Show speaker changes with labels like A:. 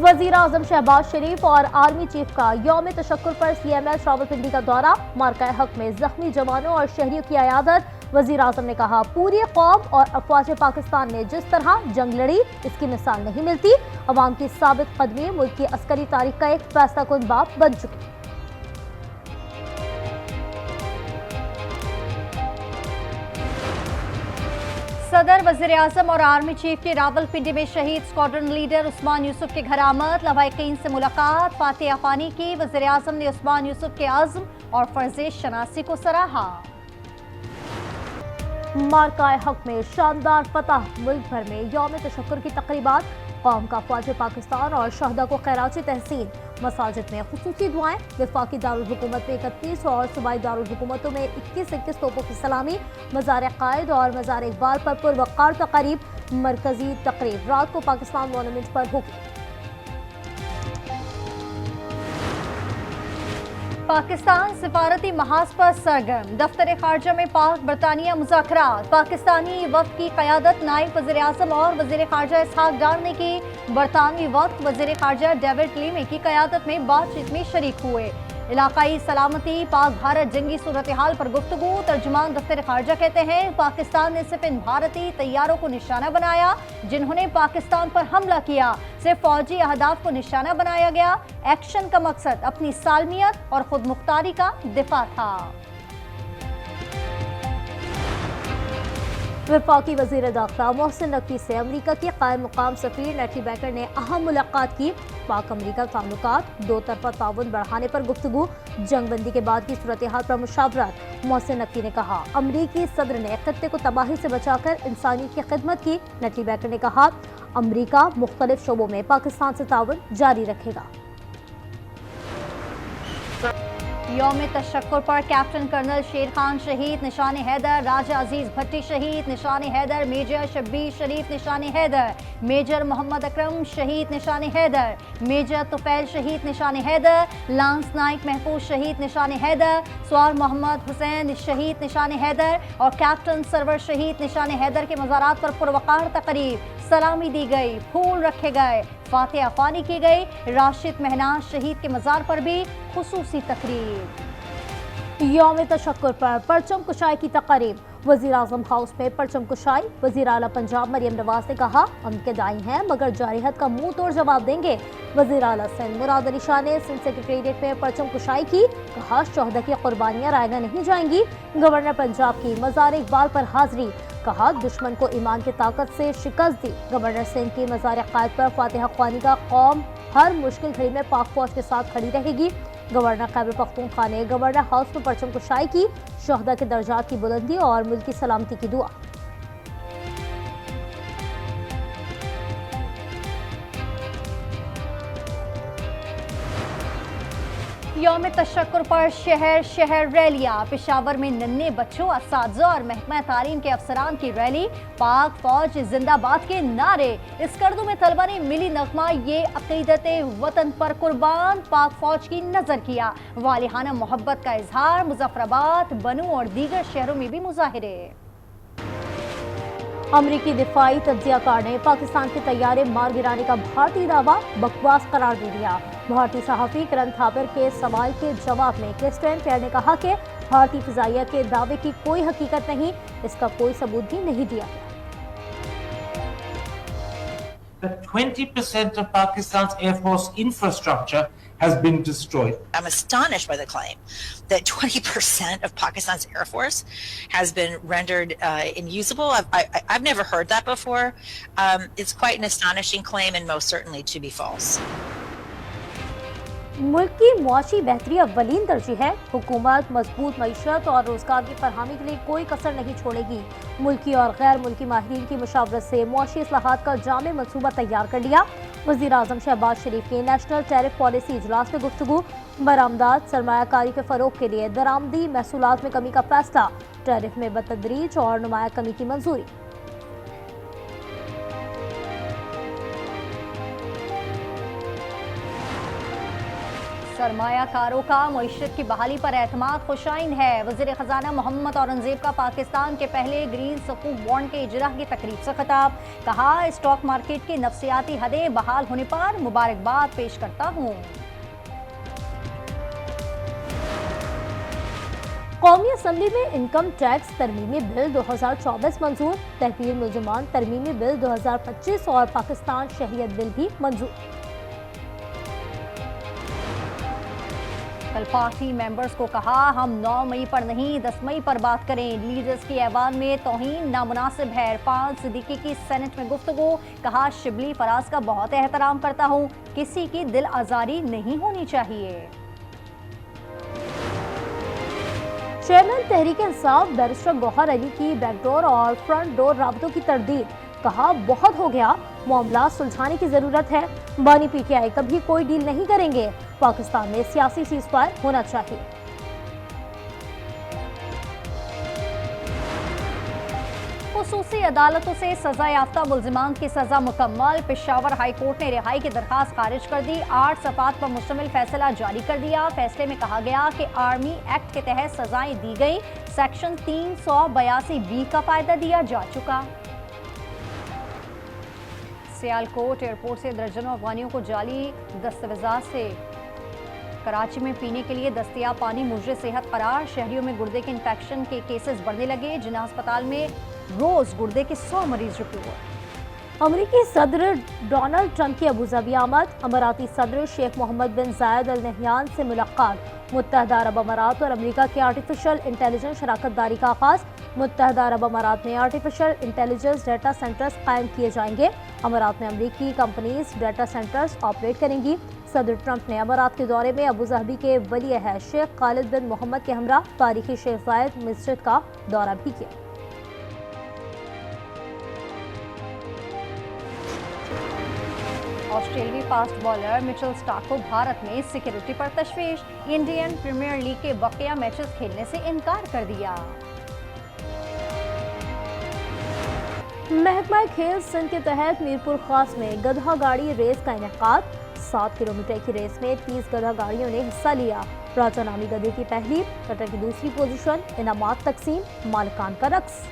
A: वजीर आजम शहबाज शरीफ और army chief का यौम तशक्कुर पर CMS रावलपिंडी का दौरा, मार्का हक में जख्मी जवानों और शहरियों की अयादत। वजीर आजम ने कहा, पूरी कौम और अफवाज पाकिस्तान ने जिस तरह जंग लड़ी, इसकी मिसाल नहीं मिलती। अवाम की साबित कदमी मुल्क की अस्करी तारीख का एक फैसला कुन बाब बन चुकी।
B: सदर, वज़ीर आज़म और आर्मी चीफ की रावलपिंडी में शहीद स्क्वाड्रन लीडर उस्मान यूसुफ के घर आमद, लवाहिकीन से मुलाकात, फातिहा ख्वानी की। वज़ीर आज़म ने उस्मान यूसुफ के आज़म और फर्ज़े शनासी को सराहा।
A: मार्का हक में शानदार फतह, मुल्क भर में यौम तशक्कुर की तकरीबात, कौम का ख्वाज पाकिस्तान और शहदा को खैराची तहसीन। मसाजिद में खुसूसी दुआएं, वफाकी दारुल हुकूमत में 31 और सूबाई दारुल हुकूमतों में 21 तोपों की सलामी। मज़ार कायद और मज़ार इकबाल पर पुरवक़ार तक़रीब, मरकजी तकरीब रात को पाकिस्तान मॉन्यूमेंट पर होगी।
B: पाकिस्तान सिफारती महाज पर सरगर्म, दफ्तर खारजा में पाक बरतानिया मुज़ाकरात। पाकिस्तानी वफ़द की क़यादत नायब वज़ीर आज़म और वज़ीर खारजा इसहाक डार ने की। बरतानवी वफ़द वज़ीर खारजा डेविड लीमे की क़यादत में बातचीत में शरीक हुए। इलाकाई सलामती, पाक भारत जंगी सूरत हाल पर गुफ्तगू। तर्जुमान दफ्तर खारजा कहते हैं, पाकिस्तान ने सिर्फ इन भारतीय तैयारों को निशाना बनाया जिन्होंने पाकिस्तान पर हमला किया। सिर्फ फौजी अहदाफ को निशाना बनाया गया। एक्शन का मकसद अपनी सालमियत और खुद मुख्तारी का दिफा था।
A: वफाकी वज़ीर दाखिला मोहसिन नकवी से अमरीका के कायम मुकाम सफ़ीर नेटली बैकर ने अहम मुलाकात की। पाक अमरीका ताल्लुकात, दो तरफा ताउन बढ़ाने पर गुफ्तगू, जंगबंदी के बाद की सूरत हाल पर मुशावरत। मोहसिन नकवी ने कहा, अमरीकी सदर ने खत्ते को तबाही से बचाकर इंसानियत की खिदमत की। नेटली बैकर ने कहा, अमरीका मुख्तलिफ शोबों में पाकिस्तान से ताउन जारी रखेगा।
B: यौम तशक्कुर पर कैप्टन कर्नल शेर खान शहीद, निशान हैदर। राजा अजीज भट्टी शहीद, निशान हैदर। मेजर शब्बीर शरीफ, निशान हैदर। मेजर मोहम्मद अकरम शहीद, निशान हैदर। मेजर तुफैल शहीद, निशान हैदर। लांस नाइक महफूज शहीद, निशान हैदर। सवार मोहम्मद हुसैन शहीद, निशान हैदर और कैप्टन सरवर शहीद, निशान हैदर के मज़ारात पर पुरवक़ार तक़रीब, सलामी दी गई, फूल रखे गए, फातिहा ख्वानी की गई। राशिद महनाज शहीद के मज़ार पर भी खुसूसी तकरीब।
A: यौम तशक्कुर पर परचम कुशाई की तकरीब, वज़ीर आज़म हाउस में परचम कुशाई। वज़ीर आला पंजाब मरियम नवाज ने कहा, हम के दाई हैं मगर जारिहत का मुंह तोड़ जवाब देंगे। वज़ीर आला सिंध मुराद अली शाह ने सिंध सेक्रेटेरिएट में परचम कुशाई की। कहा, शहदा की कुर्बानियाँ रायगा नहीं जाएंगी। गवर्नर पंजाब की मज़ार इकबाल पर हाजिरी। कहा, दुश्मन को ईमान की ताकत से शिकस्त दी। गवर्नर सिंध की मज़ार कायद पर फातिहा ख्वानी का, कौम हर मुश्किल घड़ी में पाक फौज के साथ खड़ी रहेगी। गवर्नर खैबर पख्तूनख्वा ने गवर्नर हाउस में परचम कुशाई की। शहदा के दर्जात की बुलंदी और मुल्क की सलामती की दुआ।
B: यौम तशक्कुर पर शहर शहर रैलियाँ। पेशावर में नन्हे बच्चों, असातिज़ा और महकमा तालीम के अफसरान की रैली। पाक फौज जिंदाबाद के नारे। स्कर्दू में तलबा ने मिली नगमा ये अकीदत वतन पर कुर्बान पाक फौज की नजर किया। वालिहाना मोहब्बत का इजहार। मुजफ्फराबाद, बनू और दीगर शहरों में भी मुजाहिरे।
A: अमरीकी दिफाई तज्जियाकार ने पाकिस्तान के तैयारे मार गिराने का भारतीय दावा बकवास करार दे दिया। भारतीय सहाफ़ी करण थापर के सवाल के जवाब में क्रिस्टियन फेयर ने कहा कि भारतीय फिजाइया के दावे की कोई हकीकत नहीं, इसका कोई सबूत भी नहीं दिया गया।
C: That 20% of Pakistan's Air Force infrastructure has been destroyed.
D: I'm astonished by the claim that 20% of Pakistan's Air Force has been rendered unusable. I've never heard that before. It's quite an astonishing claim and most certainly to be false.
A: मुल्क की मुआशी बेहतरी अव्वलीन तरजीह है। हुकूमत मजबूत मईशत और रोजगार की फरहमी के लिए कोई कसर नहीं छोड़ेगी। मुल्की और गैर मुल्की माहिरीन की मुशावरत से मुआशी इस्लाहात का जामे मनसूबा तैयार कर लिया। वज़ीर आज़म शहबाज शरीफ की नेशनल टैरिफ पॉलिसी इजलास में गुफ्तगू। बरामदात सरमायाकारी के फ़रोग के लिए दरामदी महसूलात में कमी का फैसला। टैरिफ में बतदरीज और नुमाया कमी की मंजूरी।
B: सरमाया कारों का मईशत की बहाली पर एतमाद खुशाइन है। वज़ीर ख़जाना मोहम्मद औरंगज़ेब का पाकिस्तान के पहले ग्रीन सकूक बॉन्ड के इजरा की तकरीब से खिताब। कहा, स्टॉक मार्केट की नफसियाती हदें बहाल होने पर मुबारकबाद पेश करता हूँ।
A: कौमी असम्बली में इनकम टैक्स तरमीमी बिल 2024 मंजूर। तहवील मुलजमान तरमीमी बिल 2025 और पाकिस्तान शहरियत बिल भी मंजूर।
B: कल पार्टी मेंबर्स को कहा, हम 9 मई पर नहीं 10 मई पर बात करें। लीडर्स की ऐवान में तौहीन नामुनासिब है। इरफान सिद्दीकी की सेनेट में गुफ्तगू। कहा, शिबली फराज का बहुत एहतराम करता हूँ, किसी की दिल आजारी नहीं होनी चाहिए।
A: चेयरमैन तहरीक इंसाफ बैरिस्टर गौहर अली की बैकडोर और फ्रंट डोर राबतों की तरदीद। कहा, बहुत हो गया, मामला सुलझाने की जरूरत है। बानी पीटीआई कभी कोई डील नहीं करेंगे। पाकिस्तान में सियासी सीज़फायर होना चाहिए।
B: खुसूसी अदालतों से सजा याफ्ता मुल्जिमान की सजा मुकम्मल। पेशावर हाई कोर्ट ने रिहाई की दरखास्त खारिज कर दी। 8 सफ़ात पर मुश्तमिल फैसला जारी कर दिया। फैसले में कहा गया कि आर्मी एक्ट के तहत सजाएं दी गई। सेक्शन 382B का फायदा दिया जा चुका। सियालकोट एयरपोर्ट से दर्जनों अफगानियों को जाली दस्तावेजात से कराची में पीने के लिए दस्तयाब पानी मुजरे सेहत करार। शहरियों में गुर्दे के इन्फेक्शन के केसेस बढ़ने लगे। जिन्ना अस्पताल में रोज गुर्दे के 100 मरीज रिपोर्ट।
A: अमरीकी सदर डोनाल्ड ट्रंप की अबूधाबी आमद। अमाराती सदर शेख मोहम्मद बिन जायद अल नहयान से मुलाकात। मुत्तहदा अरब अमारात और अमरीका की आर्टिफिशियल इंटेलिजेंस शराकत दारी का आगाज। मुत्तहदा अरब अमारात में आर्टिफिशियल इंटेलिजेंस डाटा सेंटर्स कायम किए जाएंगे। अमारात में अमरीकी कंपनीज डाटा सेंटर्स ऑपरेट करेंगी। सदर ट्रंप ने अमारात के दौरे में अबूधाबी के वली अहद शेख खालिद बिन मोहम्मद के हमरा तारीखी शेख जायद मस्जिद का दौरा भी किया।
B: ऑस्ट्रेलियाई फास्ट बॉलर मिचेल स्टार्क को भारत में सिक्योरिटी पर तशवीश। इंडियन प्रीमियर लीग के बकिया मैचेस खेलने से इनकार कर दिया।
A: महकमा खेल सिंध के तहत मीरपुर खास में गधा गाड़ी रेस का इनेकाद। 7 किलोमीटर की रेस में 30 गधा गाड़ियों ने हिस्सा लिया। राजा नामी गधे की पहली, कटर की दूसरी पोजीशन, इनामात तकसीम, मालिकान का रक्स।